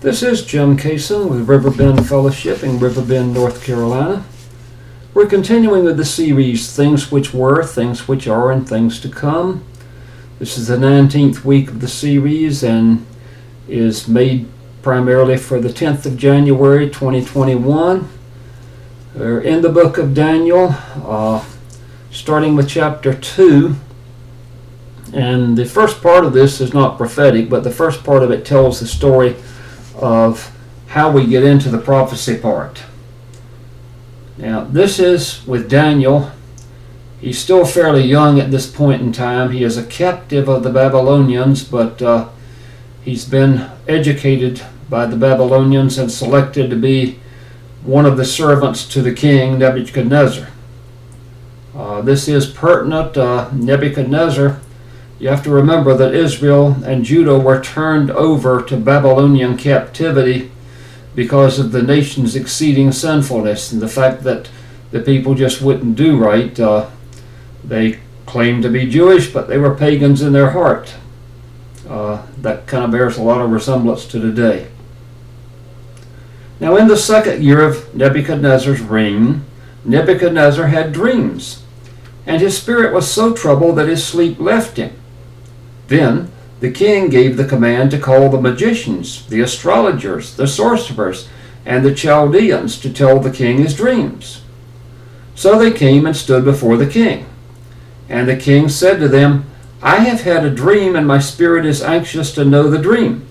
This is Jim Cason with Riverbend Fellowship in Riverbend, North Carolina. We're continuing with the series, Things Which Were, Things Which Are, and Things to Come. This is the 19th week of the series and is made primarily for the 10th of January 2021. We're in the book of Daniel, starting with chapter 2. And the first part of this is not prophetic, but the first part of it tells the story of how we get into the prophecy part. Now, this is with Daniel. He's still fairly young at this point in time. He is a captive of the Babylonians, but he's been educated by the Babylonians and selected to be one of the servants to the king, Nebuchadnezzar. This is pertinent. Nebuchadnezzar, you have to remember that Israel and Judah were turned over to Babylonian captivity because of the nation's exceeding sinfulness and the fact that the people just wouldn't do right. They claimed to be Jewish, but they were pagans in their heart. That kind of bears a lot of resemblance to today. Now, in the second year of Nebuchadnezzar's reign, Nebuchadnezzar had dreams, and his spirit was so troubled that his sleep left him. Then the king gave the command to call the magicians, the astrologers, the sorcerers, and the Chaldeans to tell the king his dreams. So they came and stood before the king. And the king said to them, "I have had a dream, and my spirit is anxious to know the dream."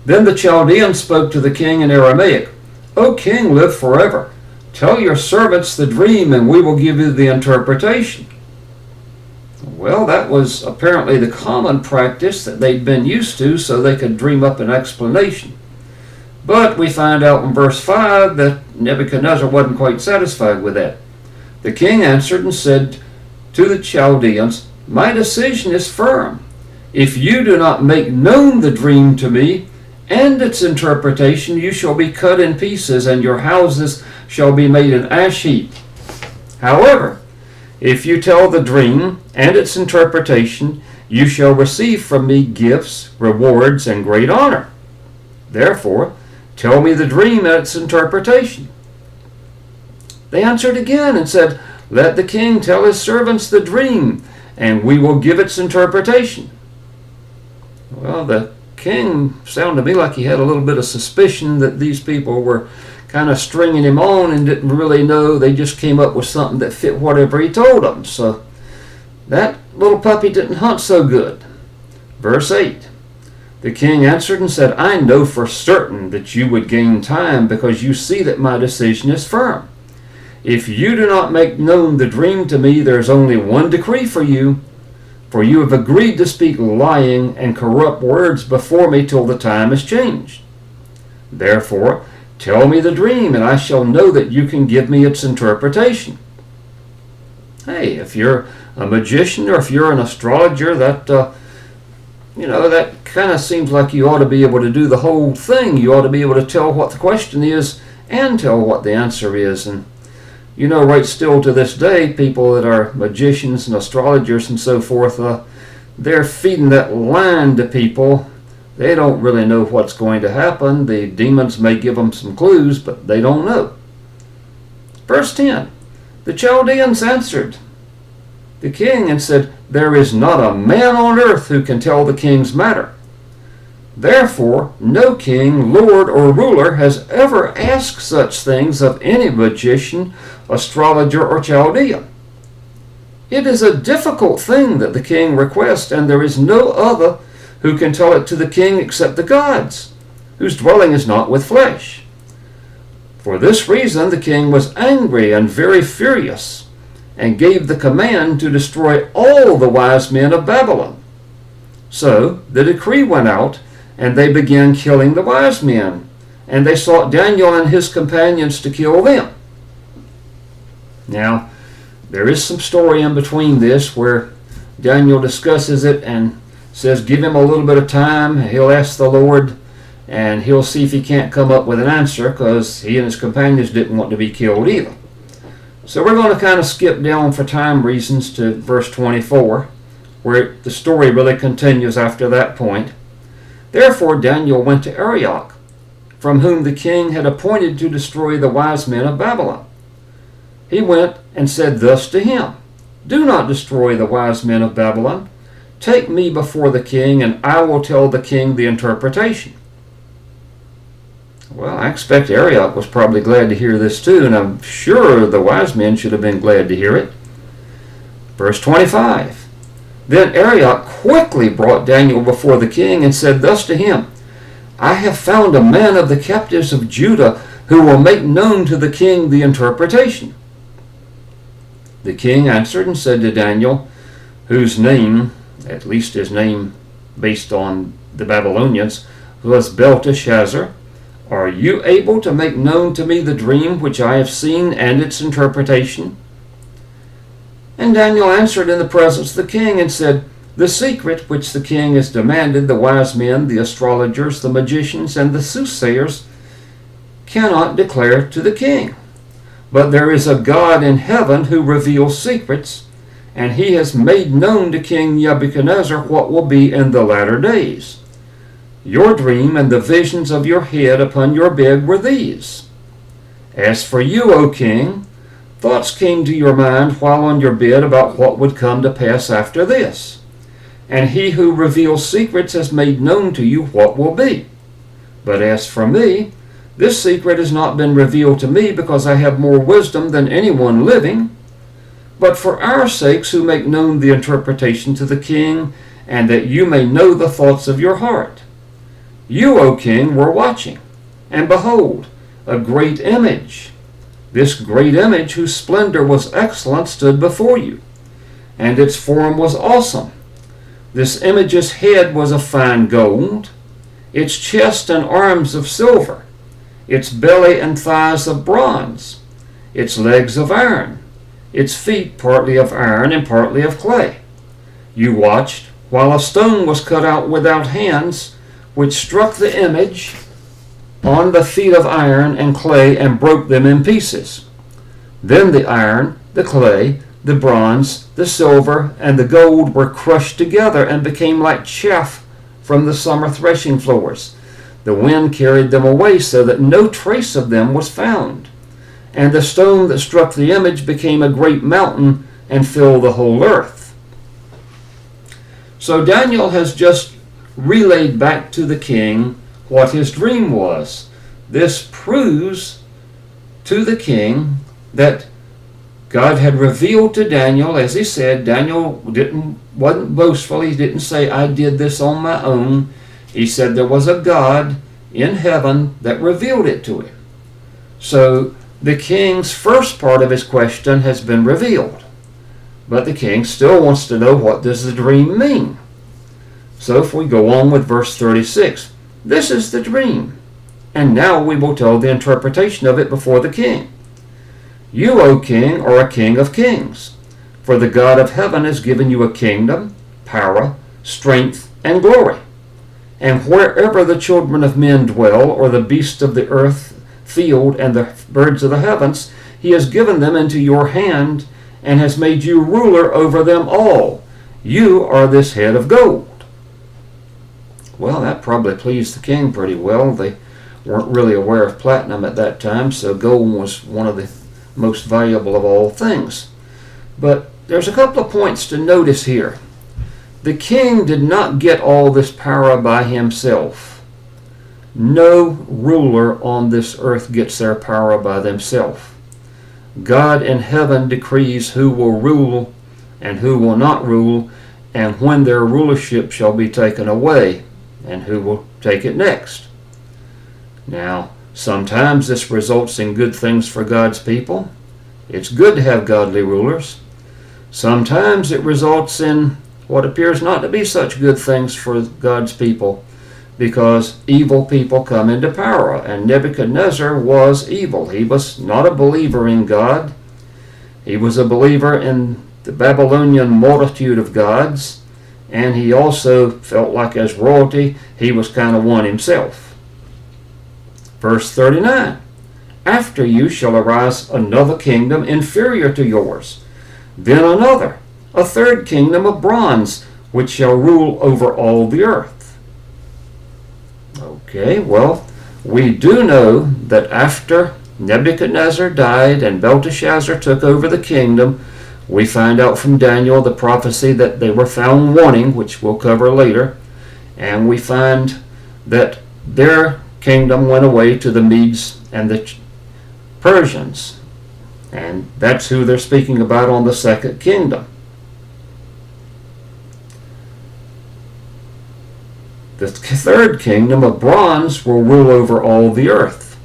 Then the Chaldeans spoke to the king in Aramaic, "O king, live forever. Tell your servants the dream, and we will give you the interpretation." Well, that was apparently the common practice that they'd been used to, so they could dream up an explanation. But we find out in verse 5 that Nebuchadnezzar wasn't quite satisfied with that. The king answered and said to the Chaldeans, "My decision is firm. If you do not make known the dream to me and its interpretation, you shall be cut in pieces, and your houses shall be made an ash heap. However, if you tell the dream and its interpretation, you shall receive from me gifts, rewards, and great honor. Therefore, tell me the dream and its interpretation." They answered again and said, "Let the king tell his servants the dream, and we will give its interpretation." Well, the king sounded to me like he had a little bit of suspicion that these people were kind of stringing him on and didn't really know. They just came up with something that fit whatever he told them. So that little puppy didn't hunt so good. Verse 8. The king answered and said, "I know for certain that you would gain time, because you see that my decision is firm. If you do not make known the dream to me, there is only one decree for you have agreed to speak lying and corrupt words before me till the time is changed. Therefore, tell me the dream, and I shall know that you can give me its interpretation." Hey, if you're a magician or if you're an astrologer, that kind of seems like you ought to be able to do the whole thing. You ought to be able to tell what the question is and tell what the answer is. And right still to this day, people that are magicians and astrologers and so forth, they're feeding that line to people. They don't really know what's going to happen. The demons may give them some clues, but they don't know. Verse 10. The Chaldeans answered the king and said, "There is not a man on earth who can tell the king's matter. Therefore, no king, lord, or ruler has ever asked such things of any magician, astrologer, or Chaldean. It is a difficult thing that the king requests, and there is no other who can tell it to the king except the gods, whose dwelling is not with flesh." For this reason the king was angry and very furious, and gave the command to destroy all the wise men of Babylon. So the decree went out, and they began killing the wise men, and they sought Daniel and his companions to kill them. Now, there is some story in between this where Daniel discusses it and says, give him a little bit of time. He'll ask the Lord, and he'll see if he can't come up with an answer, because he and his companions didn't want to be killed either. So we're going to kind of skip down for time reasons to verse 24, where the story really continues after that point. Therefore Daniel went to Arioch, from whom the king had appointed to destroy the wise men of Babylon. He went and said thus to him, Do not destroy the wise men of Babylon. Take me before the king, and I will tell the king the interpretation. Well, I expect Arioch was probably glad to hear this too, and I'm sure the wise men should have been glad to hear it. Verse 25. Then Arioch quickly brought Daniel before the king and said thus to him, I have found a man of the captives of Judah who will make known to the king the interpretation. The king answered and said to Daniel, whose name, at least his name based on the Babylonians, was Belteshazzar, Are you able to make known to me the dream which I have seen and its interpretation? And Daniel answered in the presence of the king and said, The secret which the king has demanded, the wise men, the astrologers, the magicians, and the soothsayers cannot declare to the king. But there is a God in heaven who reveals secrets, and he has made known to King Nebuchadnezzar what will be in the latter days. Your dream and the visions of your head upon your bed were these. As for you, O king, thoughts came to your mind while on your bed about what would come to pass after this. And he who reveals secrets has made known to you what will be. But as for me, this secret has not been revealed to me because I have more wisdom than anyone living, but for our sakes who make known the interpretation to the king, and that you may know the thoughts of your heart. You, O king, were watching, and behold, a great image. This great image, whose splendor was excellent, stood before you, and its form was awesome. This image's head was of fine gold, its chest and arms of silver, its belly and thighs of bronze, its legs of iron, its feet partly of iron and partly of clay. You watched while a stone was cut out without hands, which struck the image on the feet of iron and clay and broke them in pieces. Then the iron, the clay, the bronze, the silver, and the gold were crushed together and became like chaff from the summer threshing floors. The wind carried them away so that no trace of them was found. And the stone that struck the image became a great mountain and filled the whole earth. So Daniel has just relayed back to the king what his dream was. This proves to the king that God had revealed to Daniel, as he said, Daniel wasn't boastful. He didn't say, I did this on my own. He said there was a God in heaven that revealed it to him. So the king's first part of his question has been revealed. But the king still wants to know, what does the dream mean? So if we go on with verse 36, this is the dream, and now we will tell the interpretation of it before the king. You, O king, are a king of kings, for the God of heaven has given you a kingdom, power, strength, and glory. And wherever the children of men dwell, or the beasts of the earth, field, and the birds of the heavens, he has given them into your hand, and has made you ruler over them all. You are this head of gold. Well, that probably pleased the king pretty well. They weren't really aware of platinum at that time, so gold was one of the most valuable of all things. But there's a couple of points to notice here. The king did not get all this power by himself. No ruler on this earth gets their power by themselves. God in heaven decrees who will rule and who will not rule, and when their rulership shall be taken away, and who will take it next. Now, sometimes this results in good things for God's people. It's good to have godly rulers. Sometimes it results in what appears not to be such good things for God's people, because evil people come into power, and Nebuchadnezzar was evil. He was not a believer in God. He was a believer in the Babylonian multitude of gods, and he also felt like as royalty, he was kind of one himself. Verse 39, After you shall arise another kingdom inferior to yours, then another, a third kingdom of bronze, which shall rule over all the earth. Okay, well, we do know that after Nebuchadnezzar died and Belteshazzar took over the kingdom, we find out from Daniel the prophecy that they were found wanting, which we'll cover later, and we find that their kingdom went away to the Medes and the Persians, and that's who they're speaking about on the second kingdom. The third kingdom of bronze will rule over all the earth.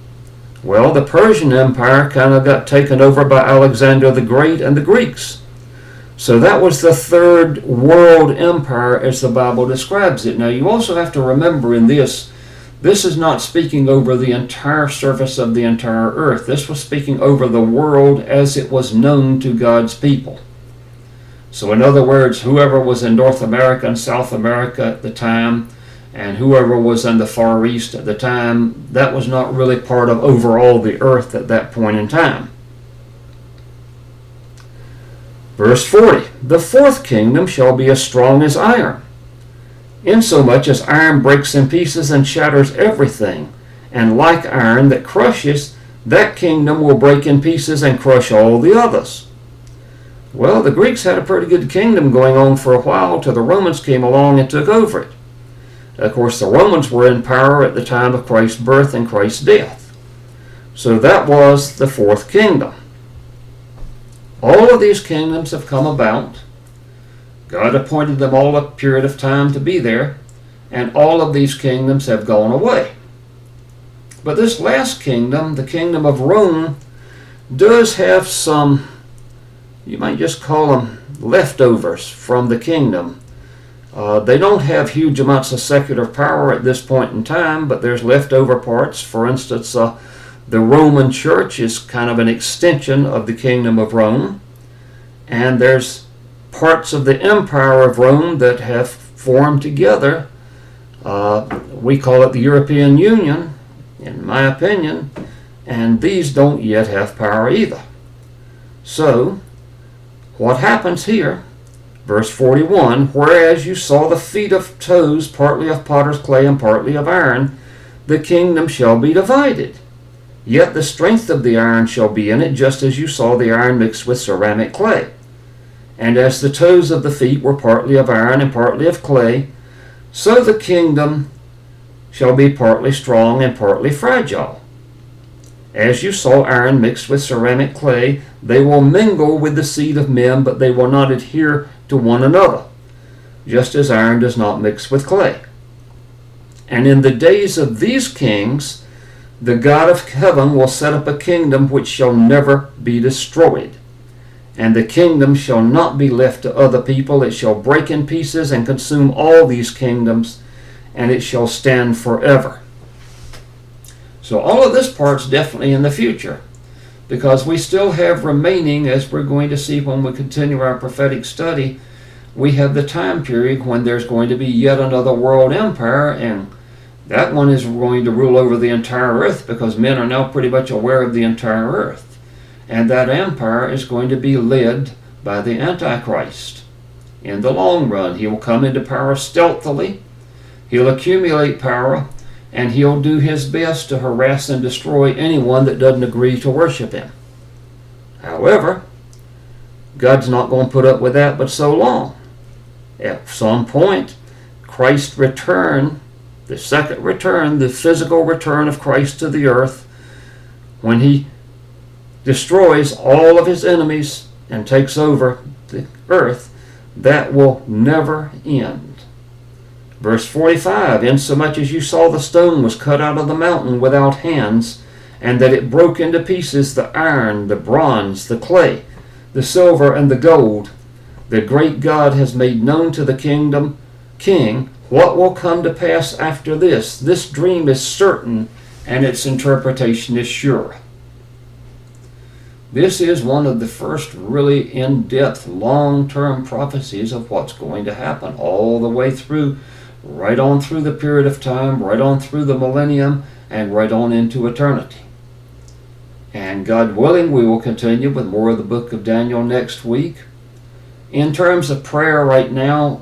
Well, the Persian Empire kind of got taken over by Alexander the Great and the Greeks. So that was the third world empire as the Bible describes it. Now you also have to remember in this is not speaking over the entire surface of the entire earth. This was speaking over the world as it was known to God's people. So in other words, whoever was in North America and South America at the time, and whoever was in the Far East at the time, that was not really part of overall the earth at that point in time. Verse 40, the fourth kingdom shall be as strong as iron, insomuch as iron breaks in pieces and shatters everything, and like iron that crushes, that kingdom will break in pieces and crush all the others. Well, the Greeks had a pretty good kingdom going on for a while till the Romans came along and took over it. Of course, the Romans were in power at the time of Christ's birth and Christ's death. So that was the fourth kingdom. All of these kingdoms have come about. God appointed them all a period of time to be there, and all of these kingdoms have gone away. But this last kingdom, the kingdom of Rome, does have some, you might just call them leftovers from the kingdom. They don't have huge amounts of secular power at this point in time, but there's leftover parts. For instance, the Roman Church is kind of an extension of the Kingdom of Rome, and there's parts of the Empire of Rome that have formed together. We call it the European Union, in my opinion, and these don't yet have power either. So, what happens here? Verse 41, whereas you saw the feet of toes, partly of potter's clay and partly of iron, the kingdom shall be divided. Yet the strength of the iron shall be in it, just as you saw the iron mixed with ceramic clay. And as the toes of the feet were partly of iron and partly of clay, so the kingdom shall be partly strong and partly fragile. As you saw iron mixed with ceramic clay, they will mingle with the seed of men, but they will not adhere to one another, just as iron does not mix with clay. And in the days of these kings, the God of heaven will set up a kingdom which shall never be destroyed. And the kingdom shall not be left to other people. It shall break in pieces and consume all these kingdoms, and it shall stand forever. So all of this part's definitely in the future, because we still have remaining, as we're going to see when we continue our prophetic study, we have the time period when there's going to be yet another world empire, and that one is going to rule over the entire earth, because men are now pretty much aware of the entire earth. And that empire is going to be led by the Antichrist. In the long run, he will come into power stealthily, he'll accumulate power, and he'll do his best to harass and destroy anyone that doesn't agree to worship him. However, God's not going to put up with that but so long. At some point, Christ's return, the second return, the physical return of Christ to the earth, when he destroys all of his enemies and takes over the earth, that will never end. Verse 45, insomuch as you saw the stone was cut out of the mountain without hands, and that it broke into pieces the iron, the bronze, the clay, the silver, and the gold, the great God has made known to the king what will come to pass after this. This dream is certain, and its interpretation is sure. This is one of the first really in-depth, long-term prophecies of what's going to happen all the way through, right on through the period of time, right on through the millennium, and right on into eternity. And God willing, we will continue with more of the book of Daniel next week. In terms of prayer right now,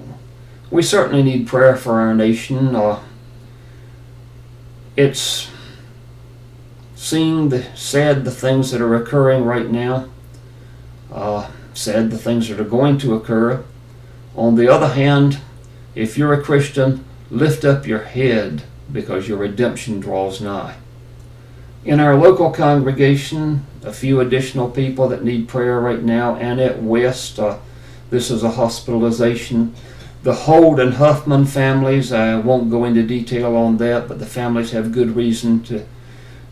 we certainly need prayer for our nation. It's seeing sad the things that are occurring right now, sad the things that are going to occur. On the other hand, if you're a Christian, lift up your head because your redemption draws nigh. In our local congregation, a few additional people that need prayer right now. Annette West, this is a hospitalization. The Holt and Huffman families, I won't go into detail on that, but the families have good reason to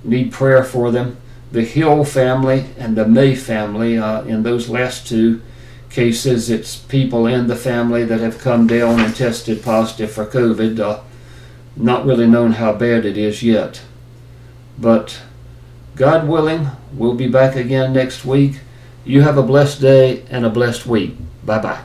need prayer for them. The Hill family and the May family, in those last two cases, it's people in the family that have come down and tested positive for COVID. Not really known how bad it is yet. But God willing, we'll be back again next week. You have a blessed day and a blessed week. Bye-bye.